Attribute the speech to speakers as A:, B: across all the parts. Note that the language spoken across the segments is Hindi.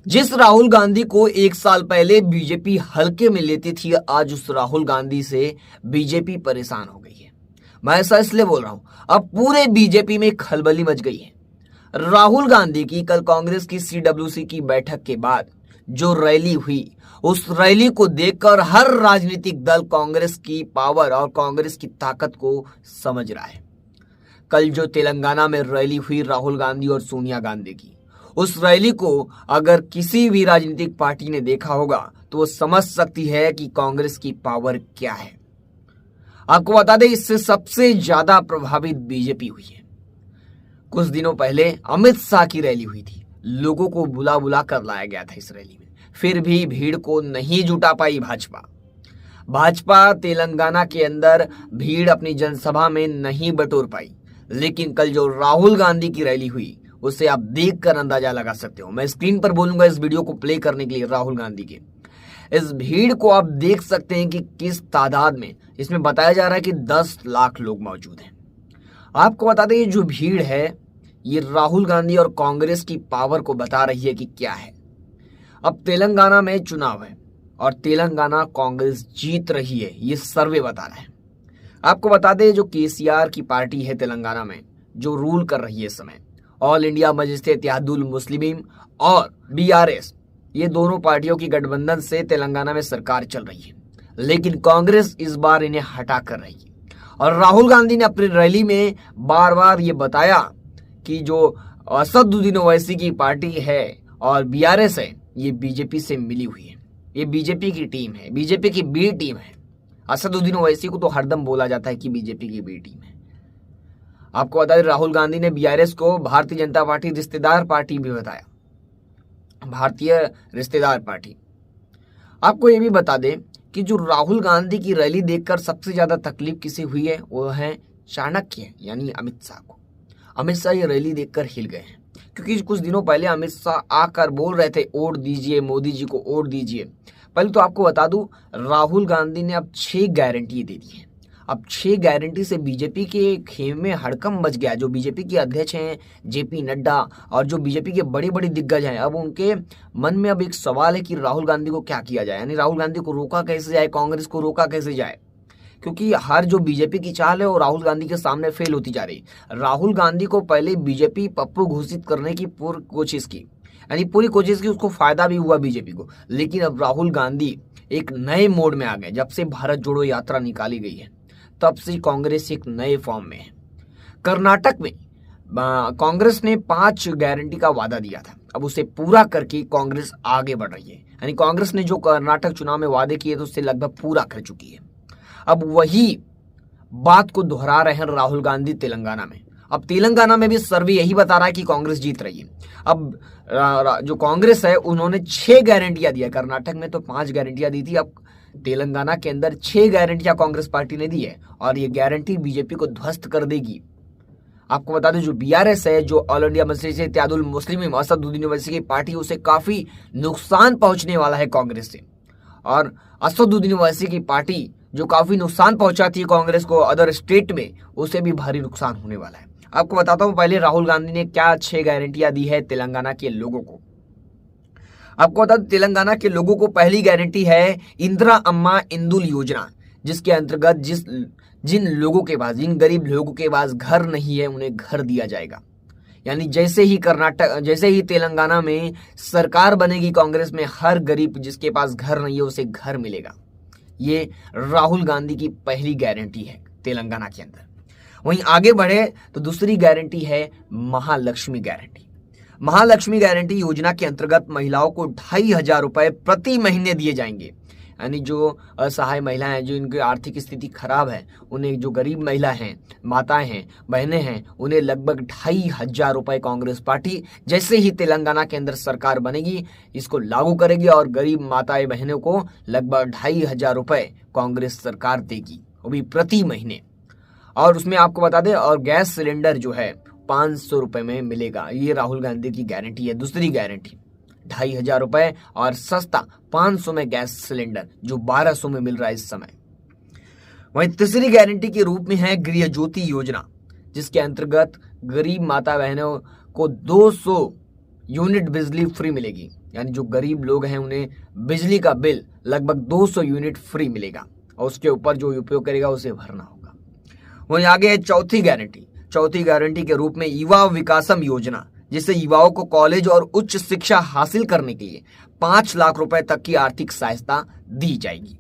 A: जिस राहुल गांधी को एक साल पहले बीजेपी हल्के में लेती थी, आज उस राहुल गांधी से बीजेपी परेशान हो गई है। मैं ऐसा इसलिए बोल रहा हूं, अब पूरे बीजेपी में खलबली मच गई है। राहुल गांधी की कल कांग्रेस की सीडब्ल्यूसी की बैठक के बाद जो रैली हुई, उस रैली को देखकर हर राजनीतिक दल कांग्रेस की पावर और कांग्रेस की ताकत को समझ रहा है। कल जो तेलंगाना में रैली हुई राहुल गांधी और सोनिया गांधी की, उस रैली को अगर किसी भी राजनीतिक पार्टी ने देखा होगा तो वो समझ सकती है कि कांग्रेस की पावर क्या है। आपको बता दें, इससे सबसे ज्यादा प्रभावित बीजेपी हुई है। कुछ दिनों पहले अमित शाह की रैली हुई थी, लोगों को बुला बुला कर लाया गया था इस रैली में, फिर भी भीड़ को नहीं जुटा पाई भाजपा तेलंगाना के अंदर भीड़ अपनी जनसभा में नहीं बटोर पाई। लेकिन कल जो राहुल गांधी की रैली हुई, उसे आप देखकर अंदाजा लगा सकते हो। मैं स्क्रीन पर बोलूंगा इस वीडियो को प्ले करने के लिए। राहुल गांधी के इस भीड़ को आप देख सकते हैं कि किस तादाद में, इसमें बताया जा रहा है कि 10 लाख लोग मौजूद हैं। आपको बता दें, ये जो भीड़ है ये राहुल गांधी और कांग्रेस की पावर को बता रही है कि क्या है। अब तेलंगाना में चुनाव है और तेलंगाना कांग्रेस जीत रही है, ये सर्वे बता रहा है। आपको बता दें, जो केसीआर की पार्टी है तेलंगाना में, जो रूल कर रही है इस समय, ऑल इंडिया मजलिस इत्तेहादुल मुस्लिमीन और बीआरएस, ये दोनों पार्टियों की गठबंधन से तेलंगाना में सरकार चल रही है। लेकिन कांग्रेस इस बार इन्हें हटा कर रही है। और राहुल गांधी ने अपनी रैली में बार बार ये बताया कि जो असदुद्दीन ओवैसी की पार्टी है और बीआरएस है, ये बीजेपी से मिली हुई है, ये बीजेपी की टीम है, बीजेपी की बी टीम है। असदुद्दीन ओवैसी को तो हरदम बोला जाता है कि बीजेपी की बी टीम है। आपको बता दें, राहुल गांधी ने बीआरएस को भारतीय जनता पार्टी रिश्तेदार पार्टी भी बताया, भारतीय रिश्तेदार पार्टी। आपको ये भी बता दें कि जो राहुल गांधी की रैली देखकर सबसे ज्यादा तकलीफ किसे हुई है, वो है चाणक्य यानी अमित शाह को। अमित शाह ये रैली देखकर हिल गए हैं, क्योंकि कुछ दिनों पहले अमित शाह आकर बोल रहे थे वोट दीजिए, मोदी जी को वोट दीजिए। पहले तो आपको बता दूं, राहुल गांधी ने अब 6 गारंटी दे दी है। अब 6 गारंटी से बीजेपी के खेमे में हड़कंप मच गया। जो बीजेपी के अध्यक्ष हैं जेपी नड्डा और जो बीजेपी के बड़े बड़े दिग्गज हैं, अब उनके मन में अब एक सवाल है कि राहुल गांधी को क्या किया जाए, यानी राहुल गांधी को रोका कैसे जाए, कांग्रेस को रोका कैसे जाए। क्योंकि हर जो बीजेपी की चाल है वो राहुल गांधी के सामने फेल होती जा रही। राहुल गांधी को पहले बीजेपी पप्पू घोषित करने की पूरी कोशिश की, यानी पूरी कोशिश की, उसको फायदा भी हुआ बीजेपी को। लेकिन अब राहुल गांधी एक नए मोड में आ गए। जब से भारत जोड़ो यात्रा निकाली गई है, तब से कांग्रेस एक नए फॉर्म में है। कर्नाटक में कांग्रेस ने 5 गारंटी का वादा दिया था, अब उसे पूरा करके कांग्रेस आगे बढ़ रही है। यानी कांग्रेस ने जो कर्नाटक चुनाव में वादे किए थे उससे लगभग पूरा कर चुकी है। अब वही बात को दोहरा रहे हैं राहुल गांधी तेलंगाना में। अब तेलंगाना में भी सर्वे यही बता रहा है कि कांग्रेस जीत रही है। अब जो कांग्रेस है उन्होंने 6 गारंटियां दिया, कर्नाटक में तो 5 गारंटियां दी थी, अब तेलंगाना के अंदर 6 गारंटियां कांग्रेस पार्टी ने दी है और ये गारंटी बीजेपी को ध्वस्त कर देगी। आपको बता दें, जो बीआरएस है, जो ऑल इंडिया मजलिस इत्तेहादुल मुस्लिमीन असदुद्दीन ओवैसी की पार्टी, उसे काफी नुकसान पहुंचने वाला है कांग्रेस से। और असदुद्दीन ओवैसी की पार्टी जो काफी नुकसान पहुंचाती है कांग्रेस को अदर स्टेट में, उसे भी भारी नुकसान होने वाला है। आपको बताता हूं पहले राहुल गांधी ने क्या 6 गारंटियां दी है तेलंगाना के लोगों को। आपको बता दें, तेलंगाना के लोगों को पहली गारंटी है इंदिरा अम्मा इंदुल योजना, जिसके अंतर्गत जिन लोगों के पास, जिन गरीब लोगों के पास घर नहीं है, उन्हें घर दिया जाएगा। यानी जैसे ही तेलंगाना में सरकार बनेगी कांग्रेस में, हर गरीब जिसके पास घर नहीं है उसे घर मिलेगा। ये राहुल गांधी की पहली गारंटी है तेलंगाना के अंदर। वहीं आगे बढ़े तो दूसरी गारंटी है महालक्ष्मी गारंटी। महालक्ष्मी गारंटी योजना के अंतर्गत महिलाओं को 2,500 रुपए प्रति महीने दिए जाएंगे। यानी जो असहाय महिलाएं हैं, जो इनकी आर्थिक स्थिति खराब है, उन्हें, जो गरीब महिला हैं, माताएं हैं, बहनें हैं, उन्हें लगभग 2,500 रुपए कांग्रेस पार्टी जैसे ही तेलंगाना के अंदर सरकार बनेगी इसको लागू करेगी और गरीब माताएं बहनों को लगभग 2,500 रुपए कांग्रेस सरकार देगी, वो भी प्रति महीने। और उसमें आपको बता दें, और गैस सिलेंडर जो है 500 रुपए में मिलेगा। ये राहुल गांधी की गारंटी है। दूसरी गारंटी 2,500 रुपए और सस्ता 500 में गैस सिलेंडर, जो 1200 में मिल रहा है इस समय। वहीं तीसरी गारंटी के रूप में है गृह ज्योति योजना, जिसके अंतर्गत गरीब माता बहनों को 200 यूनिट बिजली फ्री मिलेगी। यानी जो गरीब लोग हैं उन्हें बिजली का बिल लगभग 200 यूनिट फ्री मिलेगा और उसके ऊपर जो उपयोग करेगा उसे भरना होगा। वहीं आगे है चौथी गारंटी। चौथी गारंटी के रूप में युवा विकासम योजना, जिससे युवाओं को कॉलेज और उच्च शिक्षा हासिल करने के लिए 5 लाख रुपए तक की आर्थिक सहायता दी जाएगी।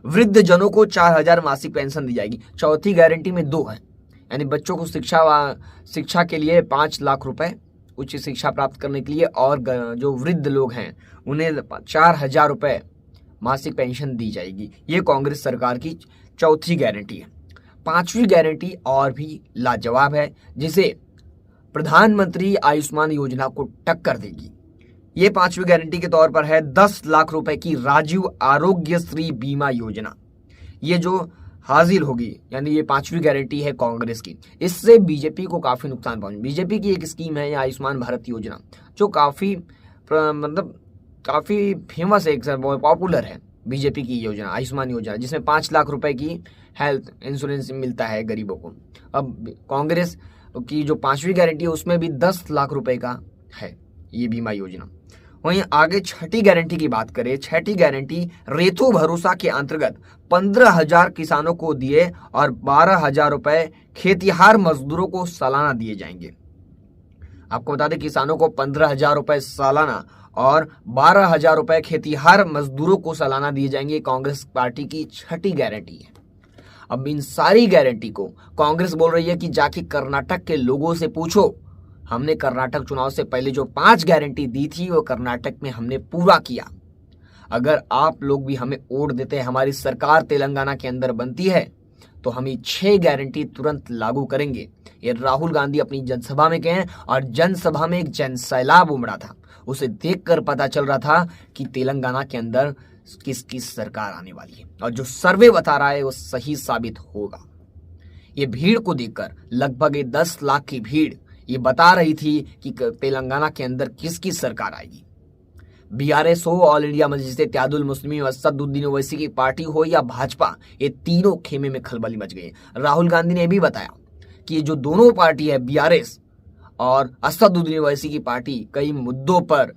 A: वृद्ध जनों को 4000 मासिक पेंशन दी जाएगी। चौथी गारंटी में 2 है, यानी बच्चों को शिक्षा के लिए 5 लाख रुपए उच्च शिक्षा प्राप्त करने के लिए, और जो वृद्ध लोग हैं उन्हें 4000 रुपए मासिक पेंशन दी जाएगी। ये कांग्रेस सरकार की चौथी गारंटी है। पांचवी गारंटी और भी लाजवाब है, जिसे प्रधानमंत्री आयुष्मान योजना को टक्कर देगी। ये पांचवी गारंटी के तौर पर है 10 लाख रुपए की राजीव आरोग्यश्री बीमा योजना। ये जो हासिल होगी, यानी ये पांचवी गारंटी है कांग्रेस की। इससे बीजेपी को काफी नुकसान पहुंचे। बीजेपी की एक स्कीम है आयुष्मान भारत योजना, जो काफी फेमस है, एक पॉपुलर है बीजेपी की योजना आयुष्मान योजना, जिसमें 5 लाख रुपए की हेल्थ इंश्योरेंस मिलता है गरीबों को। अब कांग्रेस की जो पांचवी गारंटी है उसमें भी 10 लाख रुपए का है ये बीमा योजना। वहीं आगे छठी गारंटी की बात करें, छठी गारंटी रेतु भरोसा के अंतर्गत 15,000 किसानों को दिए और 12,000 रुपए खेतिहार मजदूरों को सालाना दिए जाएंगे। आपको बता दें, किसानों को 15,000 रुपए सालाना और 12,000 रुपए खेतिहार मजदूरों को सालाना दिए जाएंगे। कांग्रेस पार्टी की छठी गारंटी है। अब इन सारी गारंटी को कांग्रेस बोल रही है कि जाके कर्नाटक के लोगों से पूछो, हमने कर्नाटक चुनाव से पहले जो 5 गारंटी दी थी वो कर्नाटक में हमने पूरा किया। अगर आप लोग भी हमें वोट देते हैं, हमारी सरकार तेलंगाना के अंदर बनती है, तो हम ये 6 गारंटी तुरंत लागू करेंगे। ये राहुल गांधी अपनी जनसभा में कहे, और जनसभा में एक जनसैलाब उमड़ा था। उसे देखकर पता चल रहा था कि तेलंगाना के अंदर किसकी सरकार आने वाली है, और जो सर्वे बता रहा है वो सही साबित होगा। ये भीड़ को देखकर लगभग 10 लाख की भीड़ ये बता रही थी कि तेलंगाना के अंदर किसकी सरकार आएगी। बीआरएस हो, ऑल इंडिया मजलिस इत्तेहादुल मुस्लिमीन असदुद्दीन ओवैसी की पार्टी हो या भाजपा, ये तीनों खेमे में खलबली मच गई। राहुल गांधी ने भी बताया कि ये जो दोनों पार्टी है, बीआरएस और असदुद्दीन ओवैसी की पार्टी, कई मुद्दों पर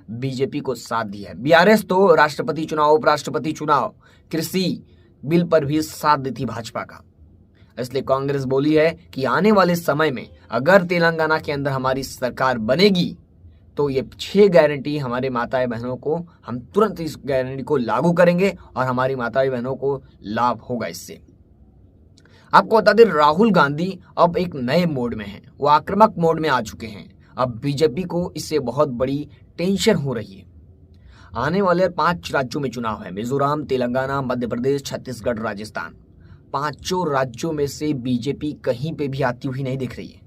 A: बीजेपी को साथ दिया है। बीआरएस तो राष्ट्रपति चुनाव, उपराष्ट्रपति चुनाव, कृषि बिल पर भी साथ दी थी भाजपा का। इसलिए कांग्रेस बोली है कि आने वाले समय में अगर तेलंगाना के अंदर हमारी सरकार बनेगी तो ये 6 गारंटी हमारे माताएं बहनों को, हम तुरंत इस गारंटी को लागू करेंगे और हमारी माताएं बहनों को लाभ होगा इससे। आपको बता दें, राहुल गांधी अब एक नए मोड में हैं, वो आक्रामक मोड में आ चुके हैं। अब बीजेपी को इससे बहुत बड़ी टेंशन हो रही है। आने वाले 5 राज्यों में चुनाव है, मिजोरम, तेलंगाना, मध्य प्रदेश, छत्तीसगढ़, राजस्थान। 5 राज्यों में से बीजेपी कहीं पे भी आती हुई नहीं दिख रही है।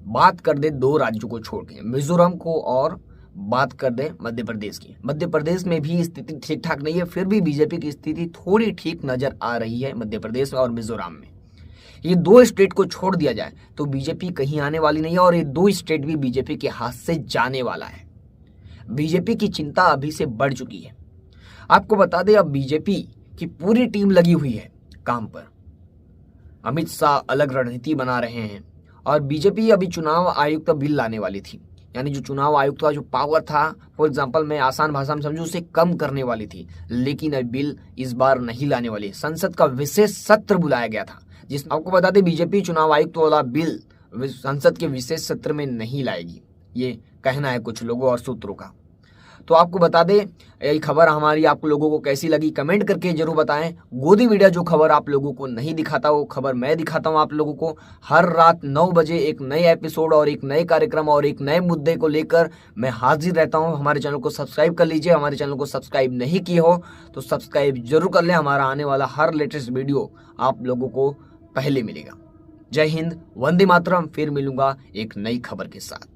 A: बात कर दे 2 राज्यों को छोड़ के, मिजोरम को, और बात कर दे मध्य प्रदेश की। मध्य प्रदेश में भी स्थिति ठीक ठाक नहीं है, फिर भी बीजेपी की स्थिति थोड़ी ठीक नजर आ रही है मध्य प्रदेश और मिजोरम में। ये 2 स्टेट को छोड़ दिया जाए तो बीजेपी कहीं आने वाली नहीं है, और ये 2 स्टेट भी बीजेपी के हाथ से जाने वाला है। बीजेपी की चिंता अभी से बढ़ चुकी है। आपको बता दें, अब बीजेपी की पूरी टीम लगी हुई है काम पर। अमित शाह अलग रणनीति बना रहे हैं, और बीजेपी अभी चुनाव आयुक्त बिल लाने वाली थी, यानी जो चुनाव आयुक्त का जो पावर था, फॉर एग्जांपल मैं आसान भाषा में समझूं, उसे कम करने वाली थी। लेकिन अब बिल इस बार नहीं लाने वाली। संसद का विशेष सत्र बुलाया गया था, जिस आपको बता दें बीजेपी चुनाव आयुक्त वाला बिल संसद के विशेष सत्र में नहीं लाएगी, ये कहना है कुछ लोगों और सूत्रों का। तो आपको बता दें, यही खबर हमारी आप लोगों को कैसी लगी कमेंट करके जरूर बताएं। गोदी मीडिया जो खबर आप लोगों को नहीं दिखाता, वो खबर मैं दिखाता हूं आप लोगों को। हर रात 9 बजे एक नए एपिसोड और एक नए कार्यक्रम और एक नए मुद्दे को लेकर मैं हाजिर रहता हूं। हमारे चैनल को सब्सक्राइब कर लीजिए। हमारे चैनल को सब्सक्राइब नहीं किए हो तो सब्सक्राइब जरूर कर लें। हमारा आने वाला हर लेटेस्ट वीडियो आप लोगों को पहले मिलेगा। जय हिंद, वंदे मातरम। फिर मिलूंगा एक नई खबर के साथ।